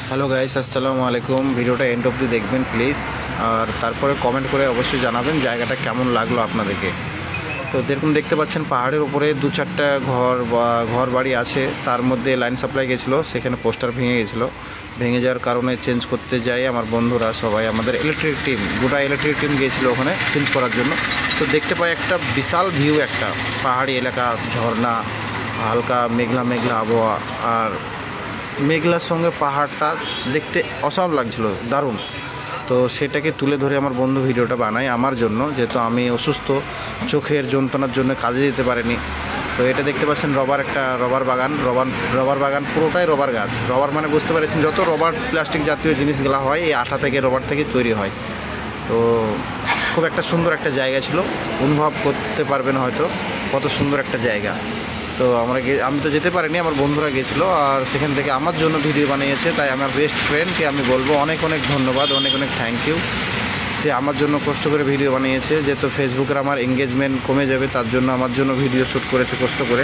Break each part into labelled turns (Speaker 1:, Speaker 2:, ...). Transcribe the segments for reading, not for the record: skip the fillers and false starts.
Speaker 1: Hello guys, আসসালামু আলাইকুম। ভিডিওটা এন্ড অবধি দেখবেন প্লিজ, আর তারপরে কমেন্ট করে অবশ্যই জানাবেন জায়গাটা কেমন লাগলো আপনাদেরকে। তো যেরকম দেখতে পাচ্ছেন, পাহাড়ের উপরে দু চারটা ঘর বাড়ি আছে, তার মধ্যে লাইন সাপ্লাই গেছিলো, সেখানে পোস্টার ভেঙে গেছিলো। ভেঙে যাওয়ার কারণে চেঞ্জ করতে যাই আমার বন্ধুরা সবাই, আমাদের ইলেকট্রিক টিম, গোটা ইলেকট্রিক টিম গিয়েছিলো ওখানে চেঞ্জ করার জন্য। তো দেখতে পাই একটা বিশাল ভিউ, একটা পাহাড়ি এলাকা, ঝর্ণা, হালকা মেঘলা মেঘলা আবহাওয়া, আর মেঘলার সঙ্গে পাহাড়টা দেখতে অসাধারণ লাগছিল, দারুণ। তো সেটাকে তুলে ধরে আমার বন্ধু ভিডিওটা বানায় আমার জন্য, যেহেতু আমি অসুস্থ, চোখের যন্ত্রণার জন্য কাজে যেতে পারিনি। তো এটা দেখতে পাচ্ছেন রবার বাগান, পুরোটাই রবার গাছ। রবার মানে বুঝতে পেরেছেন, যত রবার প্লাস্টিক জাতীয় জিনিসগুলো হয় এই আঠা থেকে, রবার থেকে তৈরি হয়। তো খুব একটা সুন্দর একটা জায়গা ছিল, অনুভব করতে পারবেন হয়তো কত সুন্দর একটা জায়গা। তো আমি তো যেতে পারিনি, আমার বন্ধুরা গেছিলো, আর সেখান থেকে আমার জন্য ভিডিও বানিয়েছে। তাই আমার বেস্ট ফ্রেন্ডকে আমি বলবো অনেক অনেক ধন্যবাদ, অনেক অনেক থ্যাংক ইউ। সে আমার জন্য কষ্ট করে ভিডিও বানিয়েছে, যেহেতু ফেসবুকের আমার এঙ্গেজমেন্ট কমে যাবে, তার জন্য আমার জন্য ভিডিও শ্যুট করেছে কষ্ট করে।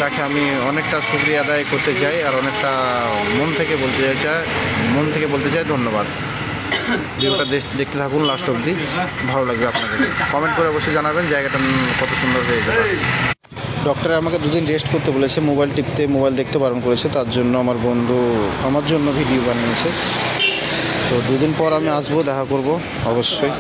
Speaker 1: তাকে আমি অনেকটা শুকরিয়া আদায় করতে চাই, আর অনেকটা মন থেকে বলতে চাই ধন্যবাদ। ভিডিওটা দেখতে থাকুন লাস্ট অবধি, ভালো লাগবে আপনাদের। কমেন্ট করে অবশ্যই জানাবেন জায়গাটা কত সুন্দর হয়ে যাবে। ডক্টর আমাকে দুদিন রেস্ট করতে বলেছে, মোবাইল দেখতে বারণ করেছে, তার জন্য আমার বন্ধু আমার জন্য ভিডিও বানিয়েছে। তো দুদিন পর আমি আসবো, দেখা করব অবশ্যই।